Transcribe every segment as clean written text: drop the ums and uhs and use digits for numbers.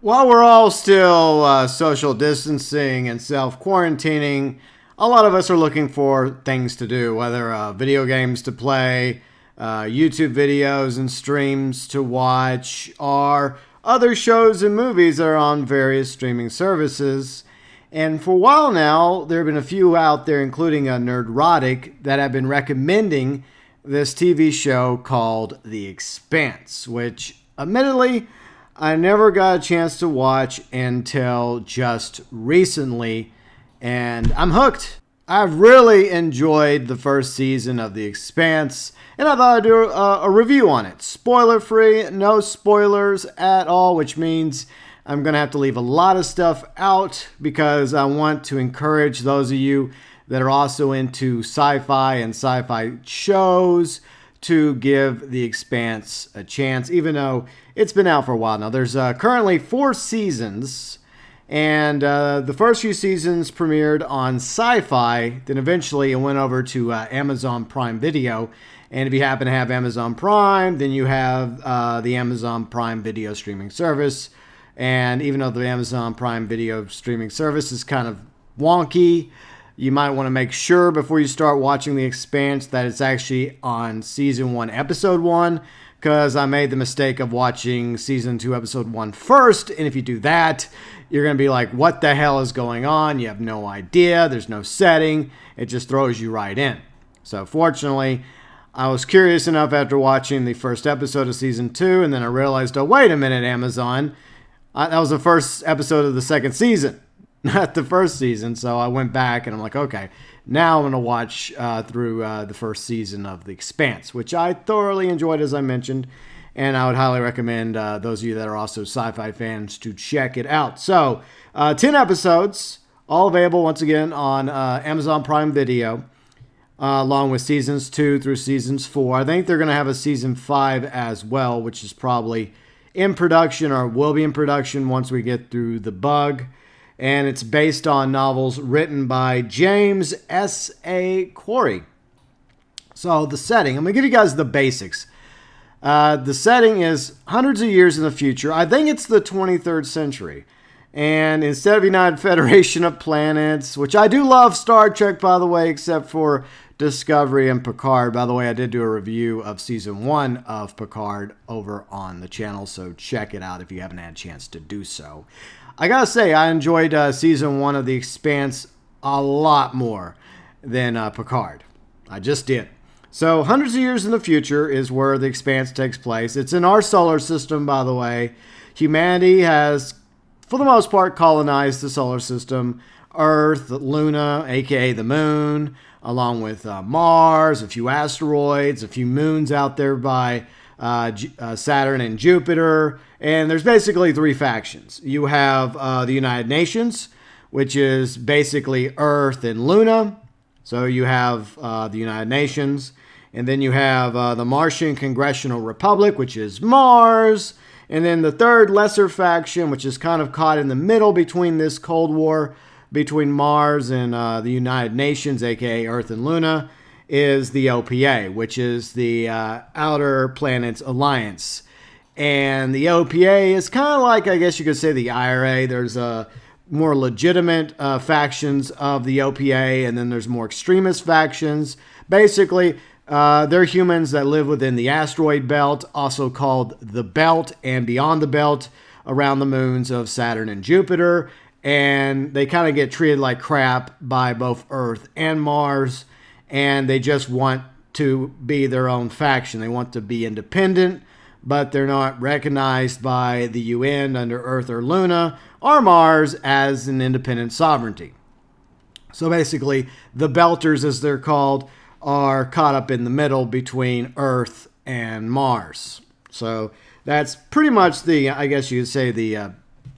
While we're all still social distancing and self-quarantining, a lot of us are looking for things to do, whether video games to play, YouTube videos and streams to watch, or other shows and movies that are on various streaming services. And for a while now, there have been a few out there, including a Nerdrotic, that have been recommending this TV show called The Expanse, which admittedly I never got a chance to watch until just recently, and I'm hooked. I've really enjoyed the first season of The Expanse, and I thought I'd do a review on it. Spoiler-free, no spoilers at all, which means I'm going to have to leave a lot of stuff out because I want to encourage those of you that are also into sci-fi and sci-fi shows to give The Expanse a chance, even though it's been out for a while now. There's currently 4 seasons, and the first few seasons premiered on Sci-Fi, then eventually it went over to Amazon Prime Video. And if you happen to have Amazon Prime, then you have the Amazon Prime Video streaming service. And even though the Amazon Prime Video streaming service is kind of wonky, you might want to make sure before you start watching The Expanse that it's actually on Season 1, Episode 1, because I made the mistake of watching Season 2, Episode 1 first, and if you do that, you're going to be like, what the hell is going on? You have no idea. There's no setting. It just throws you right in. So fortunately, I was curious enough after watching the first episode of Season 2, and then I realized, oh, wait a minute, Amazon. That was the first episode of the second season, not the first season. So I went back and I'm like, okay, now I'm going to watch through the first season of The Expanse, which I thoroughly enjoyed, as I mentioned. And I would highly recommend those of you that are also sci-fi fans to check it out. So 10 episodes, all available once again on Amazon Prime Video, along with seasons 2 through seasons 4. I think they're going to have a season 5 as well, which is probably in production or will be in production once we get through the bug. And it's based on novels written by James S.A. Corey. So the setting, I'm going to give you guys the basics. The setting is hundreds of years in the future. I think it's the 23rd century. And instead of United Federation of Planets, which I do love Star Trek, by the way, except for Discovery and Picard. By the way, I did do a review of Season 1 of Picard over on the channel, so check it out if you haven't had a chance to do so. I gotta say, I enjoyed Season 1 of The Expanse a lot more than Picard. I just did. So, hundreds of years in the future is where The Expanse takes place. It's in our solar system, by the way. Humanity has, for the most part, colonized the solar system. Earth, Luna, aka the moon, along with Mars, a few asteroids, a few moons out there by Saturn and Jupiter. And there's basically 3 factions. You have the United Nations, which is basically Earth and Luna. So you have the United Nations. And then you have the Martian Congressional Republic, which is Mars. And then the third lesser faction, which is kind of caught in the middle between this Cold War between Mars and the United Nations, aka Earth and Luna, is the OPA, which is the Outer Planets Alliance. And the OPA is kind of like, I guess you could say, the IRA. There's more legitimate factions of the OPA, and then there's more extremist factions. Basically, they're humans that live within the asteroid belt, also called the belt, and beyond the belt, around the moons of Saturn and Jupiter. And they kind of get treated like crap by both Earth and Mars, and they just want to be their own faction. They want to be independent, but they're not recognized by the UN under Earth or Luna or Mars as an independent sovereignty. So basically, the Belters, as they're called, are caught up in the middle between Earth and Mars. So that's pretty much the, I guess you could say, the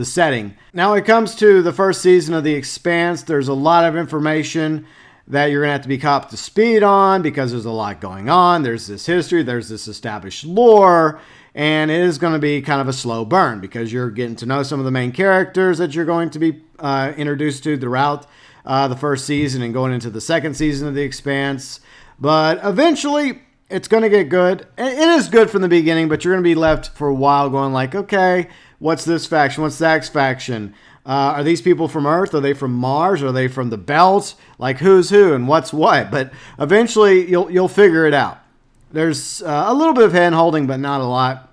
setting. Now, when it comes to the first season of The Expanse, there's a lot of information that you're going to have to be caught up to speed on because there's a lot going on. There's this history, there's this established lore, and it is going to be kind of a slow burn because you're getting to know some of the main characters that you're going to be introduced to throughout the first season and going into the second season of The Expanse. But eventually, it's going to get good. It is good from the beginning, but you're going to be left for a while going like, okay, what's this faction? What's that faction? Are these people from Earth? Are they from Mars? Are they from the Belt? Like who's who and what's what? But eventually you'll figure it out. There's a little bit of hand holding, but not a lot.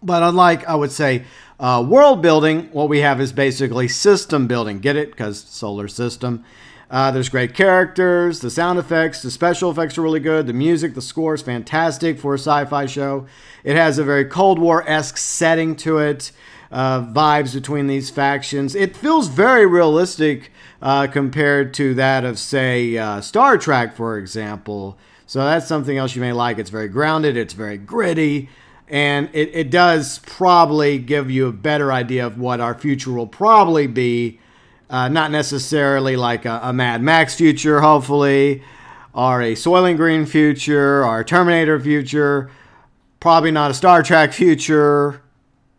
But unlike, I would say, world building, what we have is basically system building. Get it? Because solar system. There's great characters. The sound effects, the special effects are really good. The music, the score is fantastic for a sci-fi show. It has a very Cold War-esque setting to it. Vibes between these factions. It feels very realistic compared to that of, say, Star Trek, for example. So that's something else you may like. It's very grounded. It's very gritty. And it does probably give you a better idea of what our future will probably be. Not necessarily like a Mad Max future, hopefully, or a Soylent Green future, or a Terminator future. Probably not a Star Trek future.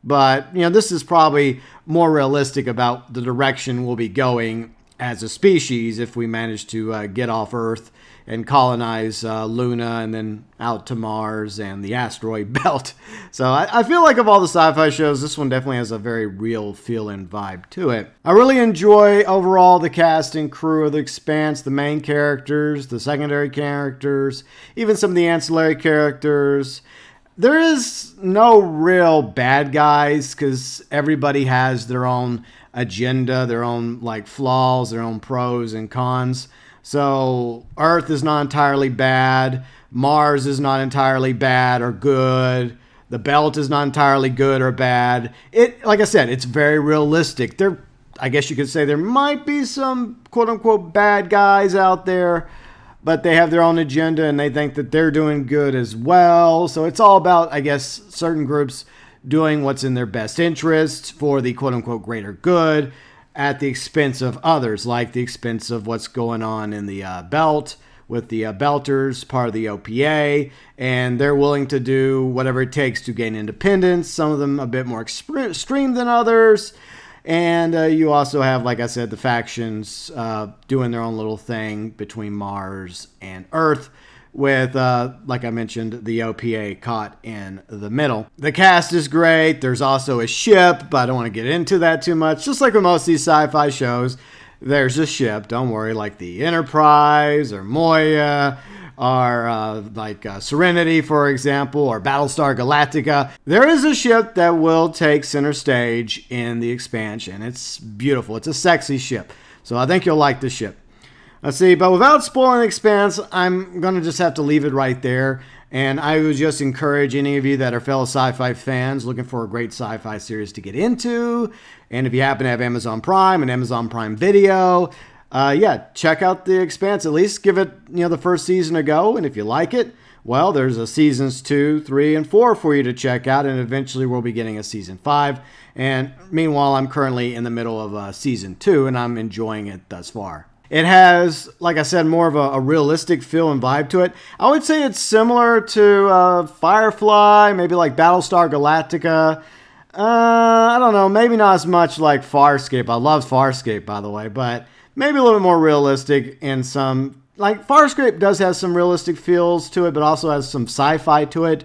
But, this is probably more realistic about the direction we'll be going as a species if we manage to get off Earth and colonize Luna and then out to Mars and the asteroid belt. So I feel like of all the sci-fi shows, this one definitely has a very real feel and vibe to it. I really enjoy overall the cast and crew of The Expanse, the main characters, the secondary characters, even some of the ancillary characters. There is no real bad guys because everybody has their own agenda, their own flaws, their own pros and cons. So Earth is not entirely bad. Mars is not entirely bad or good. The belt is not entirely good or bad. Like I said, it's very realistic. I guess you could say there might be some quote unquote bad guys out there, but they have their own agenda and they think that they're doing good as well. So it's all about, I guess, certain groups doing what's in their best interest for the quote unquote greater good at the expense of others, like the expense of what's going on in the belt with the Belters, part of the OPA, and they're willing to do whatever it takes to gain independence, some of them a bit more extreme than others. And you also have, like I said, the factions doing their own little thing between Mars and Earth with, like I mentioned, the OPA caught in the middle. The cast is great. There's also a ship, but I don't want to get into that too much. Just like with most of these sci-fi shows, there's a ship. Don't worry, like the Enterprise or Moya or Serenity, for example, or Battlestar Galactica. There is a ship that will take center stage in the expansion. It's beautiful. It's a sexy ship. So I think you'll like the ship. Let's see, but without spoiling the Expanse, I'm going to just have to leave it right there. And I would just encourage any of you that are fellow sci-fi fans looking for a great sci-fi series to get into. And if you happen to have Amazon Prime and Amazon Prime Video, check out the Expanse. At least give it, the first season a go. And if you like it, well, there's a seasons 2, 3, and 4 for you to check out. And eventually we'll be getting a season 5. And meanwhile, I'm currently in the middle of season 2, and I'm enjoying it thus far. It has, like I said, more of a realistic feel and vibe to it. I would say it's similar to Firefly, maybe like Battlestar Galactica. I don't know, maybe not as much like Farscape. I love Farscape, by the way, but maybe a little bit more realistic in some... Like, Farscape does have some realistic feels to it, but also has some sci-fi to it.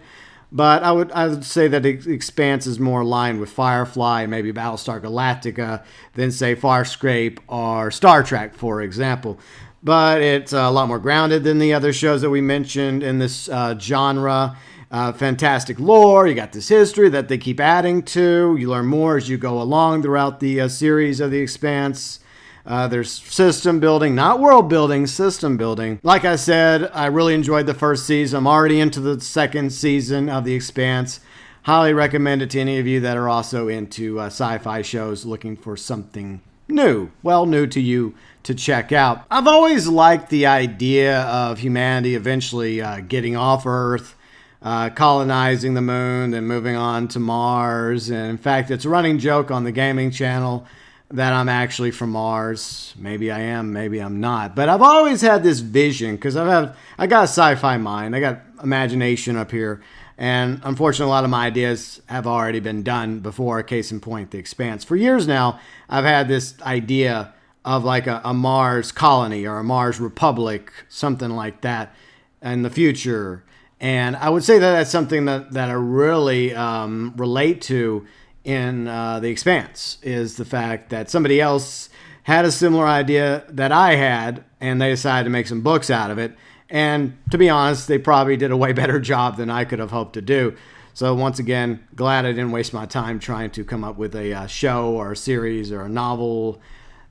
But I would say that Expanse is more aligned with Firefly, maybe Battlestar Galactica, than, say, Farscape or Star Trek, for example. But it's a lot more grounded than the other shows that we mentioned in this genre. Fantastic lore. You got this history that they keep adding to. You learn more as you go along throughout the series of The Expanse. There's system building, not world building, system building. Like I said, I really enjoyed the first season. I'm already into the second season of The Expanse. Highly recommend it to any of you that are also into sci-fi shows looking for something new, new to you to check out. I've always liked the idea of humanity eventually getting off Earth, colonizing the moon, then moving on to Mars. And in fact, it's a running joke on the gaming channel that I'm actually from Mars. Maybe I am, maybe I'm not. But I've always had this vision because I got a sci-fi mind. I got imagination up here. And unfortunately, a lot of my ideas have already been done before. Case in point, The Expanse. For years now, I've had this idea of like a Mars colony or a Mars republic, something like that in the future. And I would say that that's something that I really relate to in The Expanse is the fact that somebody else had a similar idea that I had, and they decided to make some books out of it. And to be honest, they probably did a way better job than I could have hoped to do. So once again, glad I didn't waste my time trying to come up with a show or a series or a novel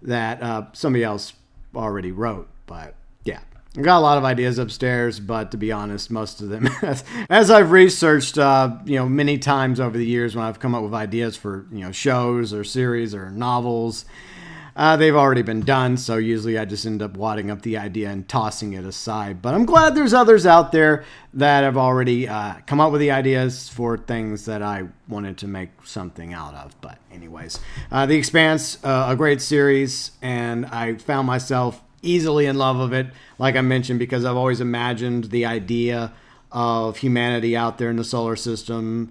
that somebody else already wrote. But yeah, I got a lot of ideas upstairs, but to be honest, most of them, as I've researched, many times over the years when I've come up with ideas for, shows or series or novels, they've already been done. So usually I just end up wadding up the idea and tossing it aside. But I'm glad there's others out there that have already come up with the ideas for things that I wanted to make something out of. But anyways, The Expanse, a great series, and I found myself easily in love with it, like I mentioned, because I've always imagined the idea of humanity out there in the solar system.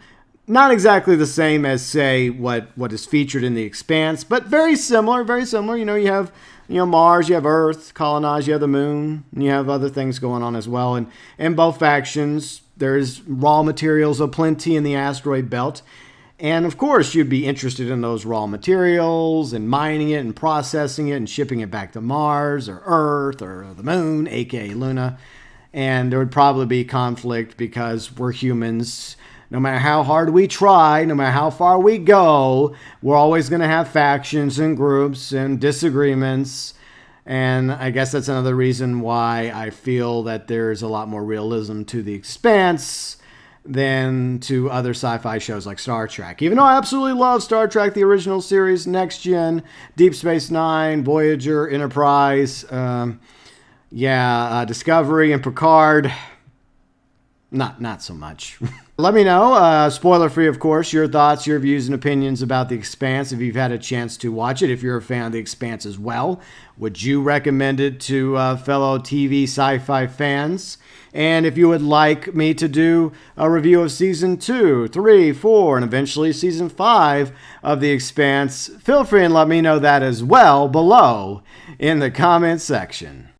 Not exactly the same as, say, what is featured in The Expanse, but very similar, very similar. You have, Mars, you have Earth, colonized, you have the moon, and you have other things going on as well. And in both factions, there's raw materials aplenty in the asteroid belt. And of course, you'd be interested in those raw materials and mining it and processing it and shipping it back to Mars or Earth or the moon, aka Luna. And there would probably be conflict because we're humans. No matter how hard we try, no matter how far we go, we're always going to have factions and groups and disagreements. And I guess that's another reason why I feel that there's a lot more realism to The Expanse than to other sci-fi shows like Star Trek. Even though I absolutely love Star Trek, the original series, Next Gen, Deep Space Nine, Voyager, Enterprise, Discovery, and Picard. Not so much. Let me know, spoiler-free, of course, your thoughts, your views, and opinions about The Expanse if you've had a chance to watch it. If you're a fan of The Expanse as well, would you recommend it to fellow TV sci-fi fans? And if you would like me to do a review of Season 2, 3, 4, and eventually Season 5 of The Expanse, feel free and let me know that as well below in the comments section.